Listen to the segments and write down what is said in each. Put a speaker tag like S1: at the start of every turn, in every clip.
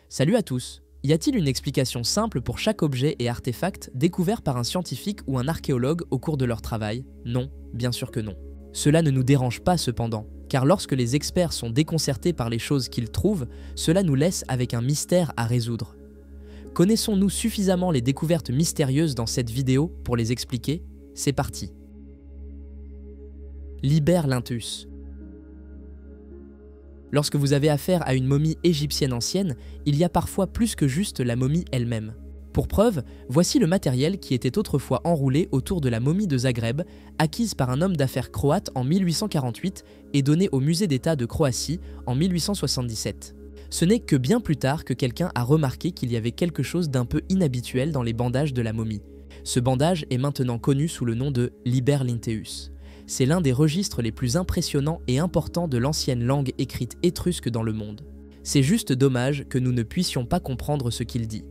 S1: Salut à tous! Y a-t-il une explication simple pour chaque objet et artefact découvert par un scientifique ou un archéologue au cours de leur travail? Non, bien sûr que non. Cela ne nous dérange pas cependant, car lorsque les experts sont déconcertés par les choses qu'ils trouvent, cela nous laisse avec un mystère à résoudre. Connaissons-nous suffisamment les découvertes mystérieuses dans cette vidéo pour les expliquer? C'est parti! Liber Linteus. Lorsque vous avez affaire à une momie égyptienne ancienne, il y a parfois plus que juste la momie elle-même. Pour preuve, voici le matériel qui était autrefois enroulé autour de la momie de Zagreb, acquise par un homme d'affaires croate en 1848 et donnée au musée d'État de Croatie en 1877. Ce n'est que bien plus tard que quelqu'un a remarqué qu'il y avait quelque chose d'un peu inhabituel dans les bandages de la momie. Ce bandage est maintenant connu sous le nom de Liber Linteus. C'est l'un des registres les plus impressionnants et importants de l'ancienne langue écrite étrusque dans le monde. C'est juste dommage que nous ne puissions pas comprendre ce qu'il dit.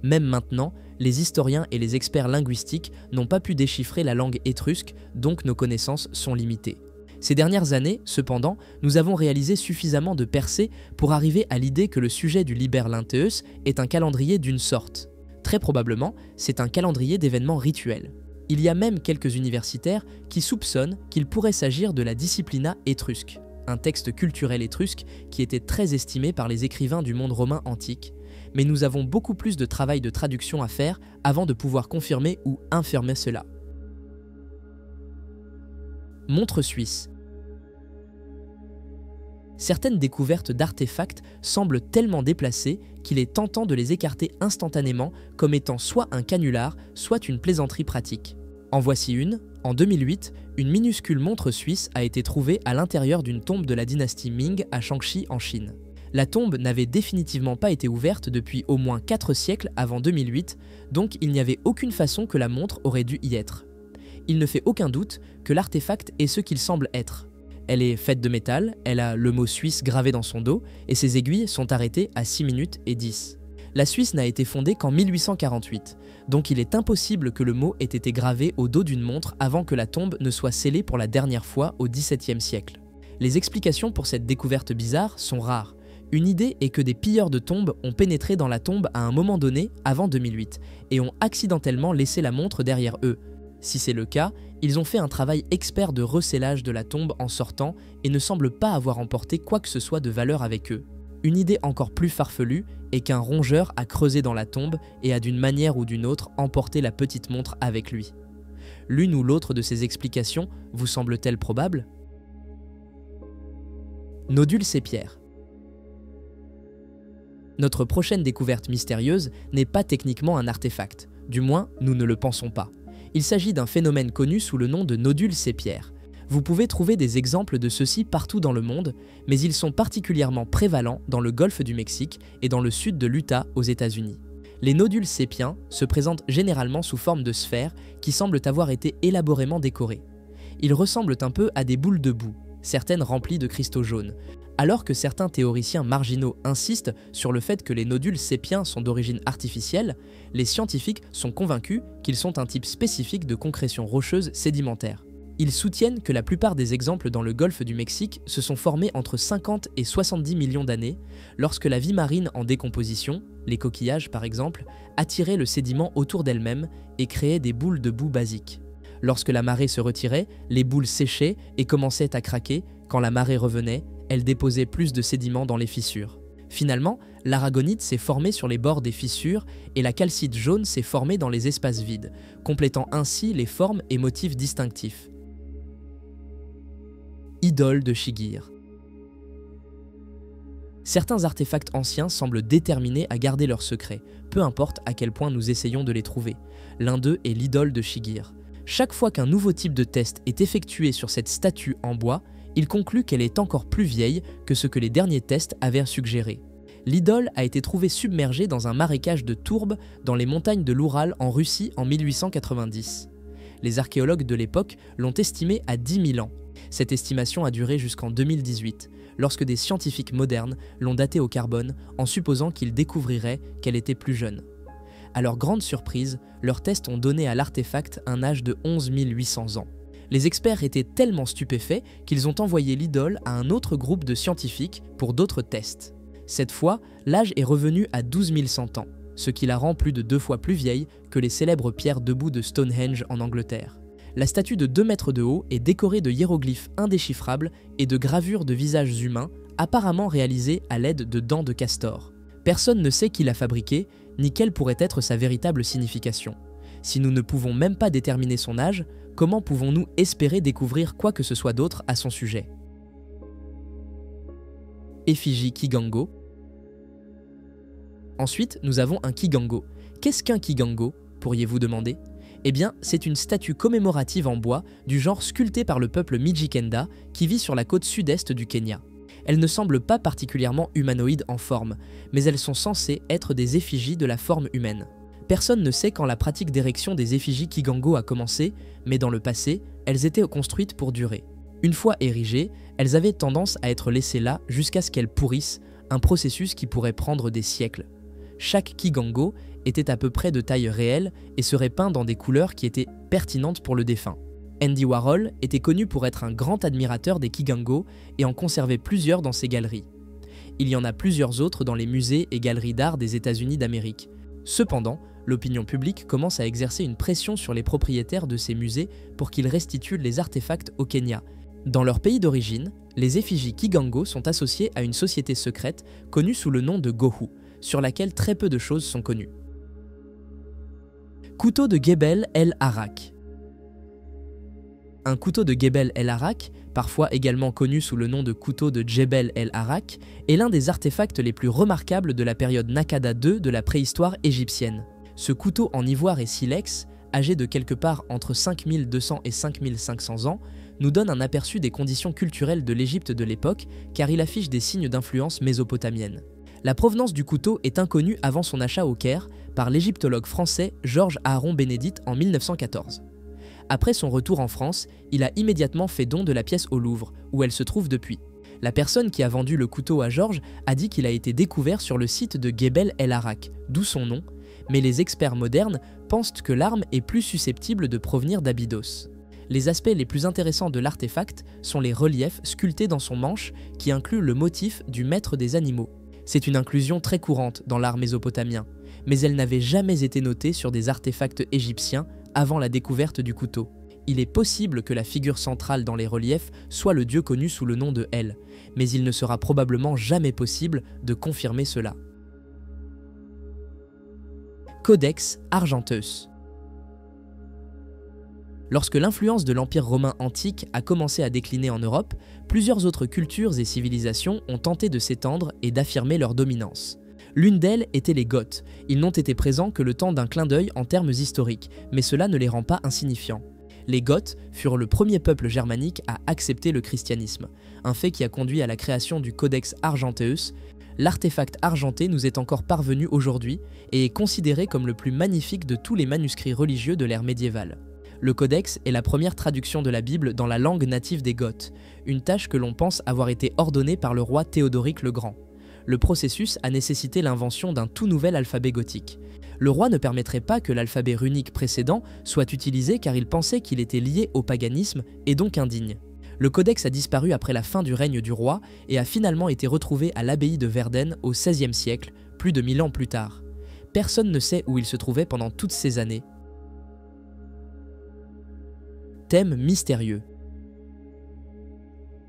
S1: Même maintenant, les historiens et les experts linguistiques n'ont pas pu déchiffrer la langue étrusque, donc nos connaissances sont limitées. Ces dernières années, cependant, nous avons réalisé suffisamment de percées pour arriver à l'idée que le sujet du Liber Linteus est un calendrier d'une sorte. Très probablement, c'est un calendrier d'événements rituels. Il y a même quelques universitaires qui soupçonnent qu'il pourrait s'agir de la Disciplina étrusque, un texte culturel étrusque qui était très estimé par les écrivains du monde romain antique, mais nous avons beaucoup plus de travail de traduction à faire avant de pouvoir confirmer ou infirmer cela. Montre suisse. Certaines découvertes d'artefacts semblent tellement déplacées qu'il est tentant de les écarter instantanément comme étant soit un canular, soit une plaisanterie pratique. En voici une. En 2008, une minuscule montre suisse a été trouvée à l'intérieur d'une tombe de la dynastie Ming à Shaanxi en Chine. La tombe n'avait définitivement pas été ouverte depuis au moins 4 siècles avant 2008, donc il n'y avait aucune façon que la montre aurait dû y être. Il ne fait aucun doute que l'artefact est ce qu'il semble être. Elle est faite de métal, elle a le mot suisse gravé dans son dos et ses aiguilles sont arrêtées à 6 minutes et 10. La Suisse n'a été fondée qu'en 1848, donc il est impossible que le mot ait été gravé au dos d'une montre avant que la tombe ne soit scellée pour la dernière fois au XVIIe siècle. Les explications pour cette découverte bizarre sont rares. Une idée est que des pilleurs de tombes ont pénétré dans la tombe à un moment donné avant 2008 et ont accidentellement laissé la montre derrière eux. Si c'est le cas, ils ont fait un travail expert de recellage de la tombe en sortant et ne semblent pas avoir emporté quoi que ce soit de valeur avec eux. Une idée encore plus farfelue est qu'un rongeur a creusé dans la tombe et a d'une manière ou d'une autre emporté la petite montre avec lui. L'une ou l'autre de ces explications vous semble-t-elle probable? Nodule sépiaire. Notre prochaine découverte mystérieuse n'est pas techniquement un artefact, du moins nous ne le pensons pas. Il s'agit d'un phénomène connu sous le nom de nodule sépiaire. Vous pouvez trouver des exemples de ceux-ci partout dans le monde, mais ils sont particulièrement prévalents dans le golfe du Mexique et dans le sud de l'Utah aux États-Unis. Les nodules sépiens se présentent généralement sous forme de sphères qui semblent avoir été élaborément décorées. Ils ressemblent un peu à des boules de boue, certaines remplies de cristaux jaunes. Alors que certains théoriciens marginaux insistent sur le fait que les nodules sépiens sont d'origine artificielle, les scientifiques sont convaincus qu'ils sont un type spécifique de concrétion rocheuse sédimentaire. Ils soutiennent que la plupart des exemples dans le golfe du Mexique se sont formés entre 50 et 70 millions d'années, lorsque la vie marine en décomposition, les coquillages par exemple, attirait le sédiment autour d'elle-même et créait des boules de boue basiques. Lorsque la marée se retirait, les boules séchaient et commençaient à craquer. Quand la marée revenait, elle déposait plus de sédiments dans les fissures. Finalement, l'aragonite s'est formée sur les bords des fissures et la calcite jaune s'est formée dans les espaces vides, complétant ainsi les formes et motifs distinctifs. Idole de Shigir. Certains artefacts anciens semblent déterminés à garder leur secret, peu importe à quel point nous essayons de les trouver. L'un d'eux est l'idole de Shigir. Chaque fois qu'un nouveau type de test est effectué sur cette statue en bois, il conclut qu'elle est encore plus vieille que ce que les derniers tests avaient suggéré. L'idole a été trouvée submergée dans un marécage de tourbe dans les montagnes de l'Oural en Russie en 1890. Les archéologues de l'époque l'ont estimée à 10 000 ans. Cette estimation a duré jusqu'en 2018, lorsque des scientifiques modernes l'ont datée au carbone en supposant qu'ils découvriraient qu'elle était plus jeune. À leur grande surprise, leurs tests ont donné à l'artefact un âge de 11 800 ans. Les experts étaient tellement stupéfaits qu'ils ont envoyé l'idole à un autre groupe de scientifiques pour d'autres tests. Cette fois, l'âge est revenu à 12 100 ans, ce qui la rend plus de 2 fois plus vieille que les célèbres pierres debout de Stonehenge en Angleterre. La statue de 2 mètres de haut est décorée de hiéroglyphes indéchiffrables et de gravures de visages humains, apparemment réalisées à l'aide de dents de castor. Personne ne sait qui l'a fabriquée, ni quelle pourrait être sa véritable signification. Si nous ne pouvons même pas déterminer son âge, comment pouvons-nous espérer découvrir quoi que ce soit d'autre à son sujet? Effigie Kigango. Ensuite, nous avons un Kigango. Qu'est-ce qu'un Kigango, pourriez-vous demander? Eh bien, c'est une statue commémorative en bois du genre sculptée par le peuple Mijikenda qui vit sur la côte sud-est du Kenya. Elles ne semblent pas particulièrement humanoïdes en forme, mais elles sont censées être des effigies de la forme humaine. Personne ne sait quand la pratique d'érection des effigies Kigango a commencé, mais dans le passé, elles étaient construites pour durer. Une fois érigées, elles avaient tendance à être laissées là jusqu'à ce qu'elles pourrissent, un processus qui pourrait prendre des siècles. Chaque Kigango était à peu près de taille réelle et serait peint dans des couleurs qui étaient pertinentes pour le défunt. Andy Warhol était connu pour être un grand admirateur des Kigango et en conservait plusieurs dans ses galeries. Il y en a plusieurs autres dans les musées et galeries d'art des États-Unis d'Amérique. Cependant, l'opinion publique commence à exercer une pression sur les propriétaires de ces musées pour qu'ils restituent les artefacts au Kenya. Dans leur pays d'origine, les effigies Kigango sont associées à une société secrète connue sous le nom de Gohu, sur laquelle très peu de choses sont connues. Couteau de Gebel El Arak. Un couteau de Gebel El Arak, parfois également connu sous le nom de couteau de Djebel El Arak, est l'un des artefacts les plus remarquables de la période Nakada II de la préhistoire égyptienne. Ce couteau en ivoire et silex, âgé de quelque part entre 5200 et 5500 ans, nous donne un aperçu des conditions culturelles de l'Égypte de l'époque, car il affiche des signes d'influence mésopotamienne. La provenance du couteau est inconnue avant son achat au Caire par l'égyptologue français Georges Aaron Bénédite en 1914. Après son retour en France, il a immédiatement fait don de la pièce au Louvre, où elle se trouve depuis. La personne qui a vendu le couteau à Georges a dit qu'il a été découvert sur le site de Gebel El Arak, d'où son nom, mais les experts modernes pensent que l'arme est plus susceptible de provenir d'Abydos. Les aspects les plus intéressants de l'artefact sont les reliefs sculptés dans son manche qui incluent le motif du maître des animaux. C'est une inclusion très courante dans l'art mésopotamien, mais elle n'avait jamais été notée sur des artefacts égyptiens avant la découverte du couteau. Il est possible que la figure centrale dans les reliefs soit le dieu connu sous le nom de El, mais il ne sera probablement jamais possible de confirmer cela. Codex Argenteus. Lorsque l'influence de l'Empire romain antique a commencé à décliner en Europe, plusieurs autres cultures et civilisations ont tenté de s'étendre et d'affirmer leur dominance. L'une d'elles était les Goths. Ils n'ont été présents que le temps d'un clin d'œil en termes historiques, mais cela ne les rend pas insignifiants. Les Goths furent le premier peuple germanique à accepter le christianisme, un fait qui a conduit à la création du Codex Argenteus. L'artefact argenté nous est encore parvenu aujourd'hui et est considéré comme le plus magnifique de tous les manuscrits religieux de l'ère médiévale. Le codex est la première traduction de la Bible dans la langue native des Goths, une tâche que l'on pense avoir été ordonnée par le roi Théodoric le Grand. Le processus a nécessité l'invention d'un tout nouvel alphabet gothique. Le roi ne permettrait pas que l'alphabet runique précédent soit utilisé car il pensait qu'il était lié au paganisme et donc indigne. Le codex a disparu après la fin du règne du roi et a finalement été retrouvé à l'abbaye de Verden au XVIe siècle, plus de 1000 ans plus tard. Personne ne sait où il se trouvait pendant toutes ces années. Thème mystérieux.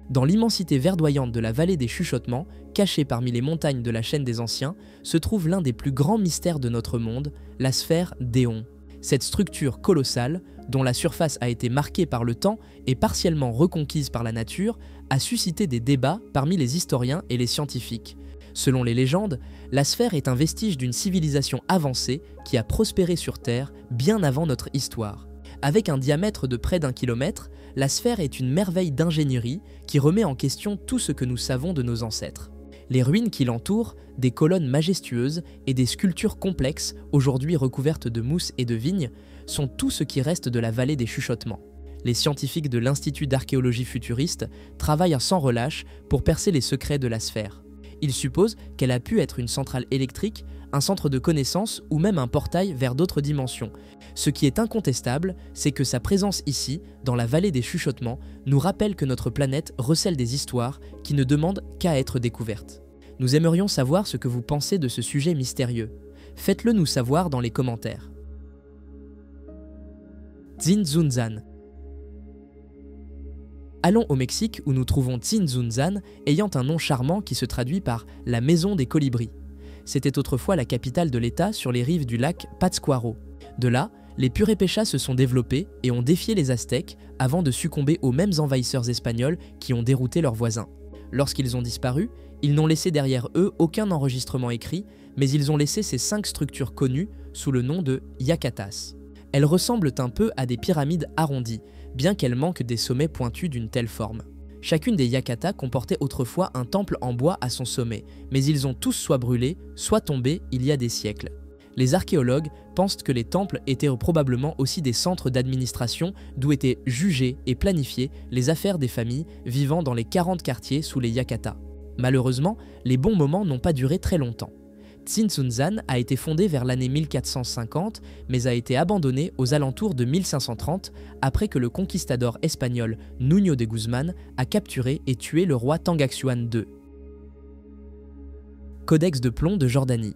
S1: Dans l'immensité verdoyante de la vallée des Chuchotements, cachée parmi les montagnes de la chaîne des Anciens, se trouve l'un des plus grands mystères de notre monde, la sphère d'Éon. Cette structure colossale, dont la surface a été marquée par le temps et partiellement reconquise par la nature, a suscité des débats parmi les historiens et les scientifiques. Selon les légendes, la sphère est un vestige d'une civilisation avancée qui a prospéré sur Terre bien avant notre histoire. Avec un diamètre de près d'1 kilomètre, la sphère est une merveille d'ingénierie qui remet en question tout ce que nous savons de nos ancêtres. Les ruines qui l'entourent, des colonnes majestueuses et des sculptures complexes, aujourd'hui recouvertes de mousse et de vignes, sont tout ce qui reste de la vallée des Chuchotements. Les scientifiques de l'Institut d'archéologie futuriste travaillent sans relâche pour percer les secrets de la sphère. Ils supposent qu'elle a pu être une centrale électrique, un centre de connaissances ou même un portail vers d'autres dimensions. Ce qui est incontestable, c'est que sa présence ici, dans la vallée des Chuchotements, nous rappelle que notre planète recèle des histoires qui ne demandent qu'à être découvertes. Nous aimerions savoir ce que vous pensez de ce sujet mystérieux. Faites-le nous savoir dans les commentaires. Tzintzuntzan. Allons au Mexique où nous trouvons Tzintzuntzan, ayant un nom charmant qui se traduit par « la maison des colibris ». C'était autrefois la capitale de l'État sur les rives du lac Pátzcuaro. De là, les purépechas se sont développés et ont défié les Aztèques avant de succomber aux mêmes envahisseurs espagnols qui ont dérouté leurs voisins. Lorsqu'ils ont disparu, ils n'ont laissé derrière eux aucun enregistrement écrit, mais ils ont laissé ces 5 structures connues sous le nom de Yacatas. Elles ressemblent un peu à des pyramides arrondies, bien qu'elles manquent des sommets pointus d'une telle forme. Chacune des Yacatas comportait autrefois un temple en bois à son sommet, mais ils ont tous soit brûlé, soit tombé il y a des siècles. Les archéologues pensent que les temples étaient probablement aussi des centres d'administration d'où étaient jugées et planifiées les affaires des familles vivant dans les 40 quartiers sous les Yacatas. Malheureusement, les bons moments n'ont pas duré très longtemps. Tzintzuntzan a été fondée vers l'année 1450, mais a été abandonnée aux alentours de 1530, après que le conquistador espagnol Nuño de Guzmán a capturé et tué le roi Tangaxuan II. Codex de plomb de Jordanie.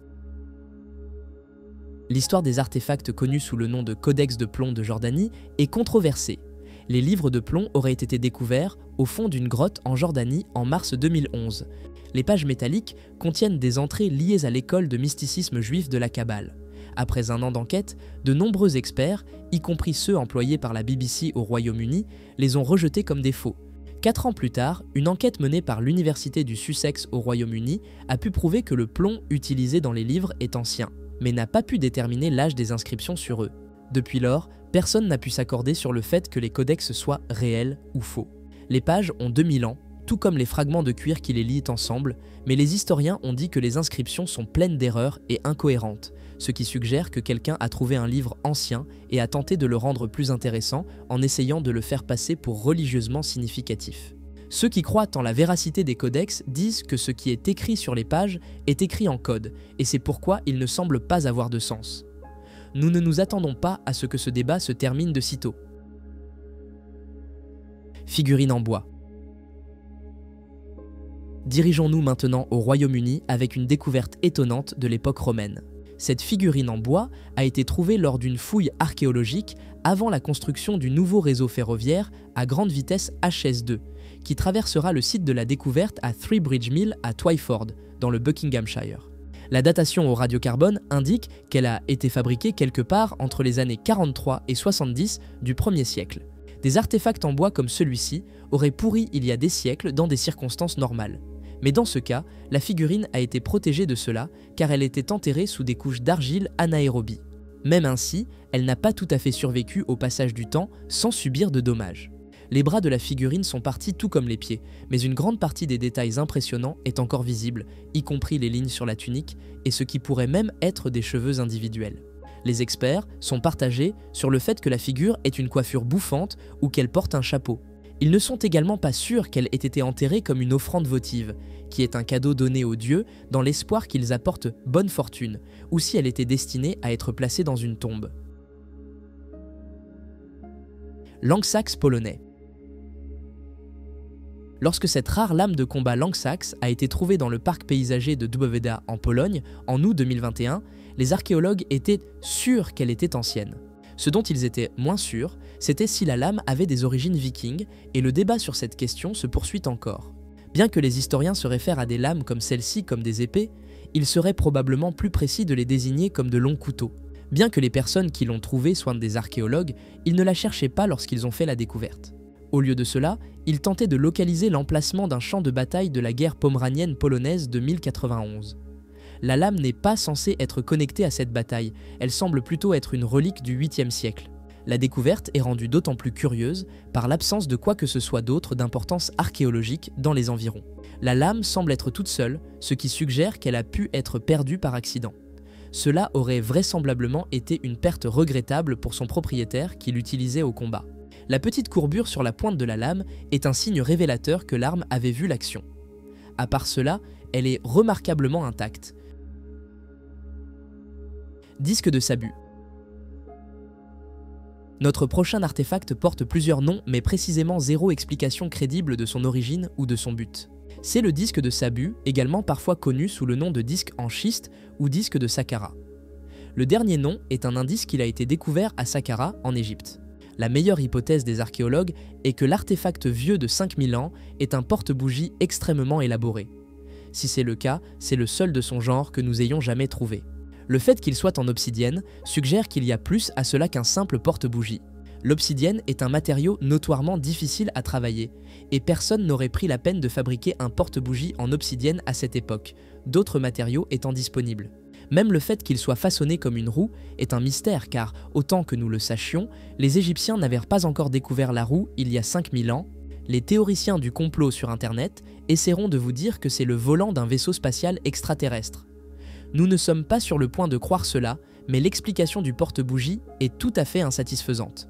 S1: L'histoire des artefacts connus sous le nom de Codex de plomb de Jordanie est controversée. Les livres de plomb auraient été découverts au fond d'une grotte en Jordanie en mars 2011. Les pages métalliques contiennent des entrées liées à l'école de mysticisme juif de la Kabbale. Après un an d'enquête, de nombreux experts, y compris ceux employés par la BBC au Royaume-Uni, les ont rejetés comme des faux. 4 ans plus tard, une enquête menée par l'Université du Sussex au Royaume-Uni a pu prouver que le plomb utilisé dans les livres est ancien, mais n'a pas pu déterminer l'âge des inscriptions sur eux. Depuis lors, personne n'a pu s'accorder sur le fait que les codex soient réels ou faux. Les pages ont 2000 ans, tout comme les fragments de cuir qui les lient ensemble, mais les historiens ont dit que les inscriptions sont pleines d'erreurs et incohérentes, ce qui suggère que quelqu'un a trouvé un livre ancien et a tenté de le rendre plus intéressant en essayant de le faire passer pour religieusement significatif. Ceux qui croient en la véracité des codex disent que ce qui est écrit sur les pages est écrit en code, et c'est pourquoi il ne semble pas avoir de sens. Nous ne nous attendons pas à ce que ce débat se termine de sitôt. Figurines en bois. Dirigeons-nous maintenant au Royaume-Uni avec une découverte étonnante de l'époque romaine. Cette figurine en bois a été trouvée lors d'une fouille archéologique avant la construction du nouveau réseau ferroviaire à grande vitesse HS2, qui traversera le site de la découverte à Three Bridge Mill à Twyford, dans le Buckinghamshire. La datation au radiocarbone indique qu'elle a été fabriquée quelque part entre les années 43 et 70 du 1er siècle. Des artefacts en bois comme celui-ci auraient pourri il y a des siècles dans des circonstances normales. Mais dans ce cas, la figurine a été protégée de cela car elle était enterrée sous des couches d'argile anaérobie. Même ainsi, elle n'a pas tout à fait survécu au passage du temps sans subir de dommages. Les bras de la figurine sont partis tout comme les pieds, mais une grande partie des détails impressionnants est encore visible, y compris les lignes sur la tunique et ce qui pourrait même être des cheveux individuels. Les experts sont partagés sur le fait que la figure ait une coiffure bouffante ou qu'elle porte un chapeau. Ils ne sont également pas sûrs qu'elle ait été enterrée comme une offrande votive, qui est un cadeau donné aux dieux dans l'espoir qu'ils apportent bonne fortune, ou si elle était destinée à être placée dans une tombe. L'Angsax polonais. Lorsque cette rare lame de combat Langsax a été trouvée dans le parc paysager de Duboweda en Pologne en août 2021, les archéologues étaient sûrs qu'elle était ancienne. Ce dont ils étaient moins sûrs, c'était si la lame avait des origines vikings, et le débat sur cette question se poursuit encore. Bien que les historiens se réfèrent à des lames comme celle-ci comme des épées, il serait probablement plus précis de les désigner comme de longs couteaux. Bien que les personnes qui l'ont trouvée soient des archéologues, ils ne la cherchaient pas lorsqu'ils ont fait la découverte. Au lieu de cela, ils tentaient de localiser l'emplacement d'un champ de bataille de la guerre poméranienne polonaise de 1091. La lame n'est pas censée être connectée à cette bataille, elle semble plutôt être une relique du 8e siècle. La découverte est rendue d'autant plus curieuse par l'absence de quoi que ce soit d'autre d'importance archéologique dans les environs. La lame semble être toute seule, ce qui suggère qu'elle a pu être perdue par accident. Cela aurait vraisemblablement été une perte regrettable pour son propriétaire qui l'utilisait au combat. La petite courbure sur la pointe de la lame est un signe révélateur que l'arme avait vu l'action. À part cela, elle est remarquablement intacte. Disque de Sabu. Notre prochain artefact porte plusieurs noms mais précisément zéro explication crédible de son origine ou de son but. C'est le disque de Sabu, également parfois connu sous le nom de disque en schiste ou disque de Saqqara. Le dernier nom est un indice qu'il a été découvert à Saqqara, en Égypte. La meilleure hypothèse des archéologues est que l'artefact vieux de 5000 ans est un porte-bougie extrêmement élaboré. Si c'est le cas, c'est le seul de son genre que nous ayons jamais trouvé. Le fait qu'il soit en obsidienne suggère qu'il y a plus à cela qu'un simple porte-bougie. L'obsidienne est un matériau notoirement difficile à travailler, et personne n'aurait pris la peine de fabriquer un porte-bougie en obsidienne à cette époque, d'autres matériaux étant disponibles. Même le fait qu'il soit façonné comme une roue est un mystère car, autant que nous le sachions, les Égyptiens n'avaient pas encore découvert la roue il y a 5000 ans. Les théoriciens du complot sur Internet essaieront de vous dire que c'est le volant d'un vaisseau spatial extraterrestre. Nous ne sommes pas sur le point de croire cela, mais l'explication du porte-bougie est tout à fait insatisfaisante.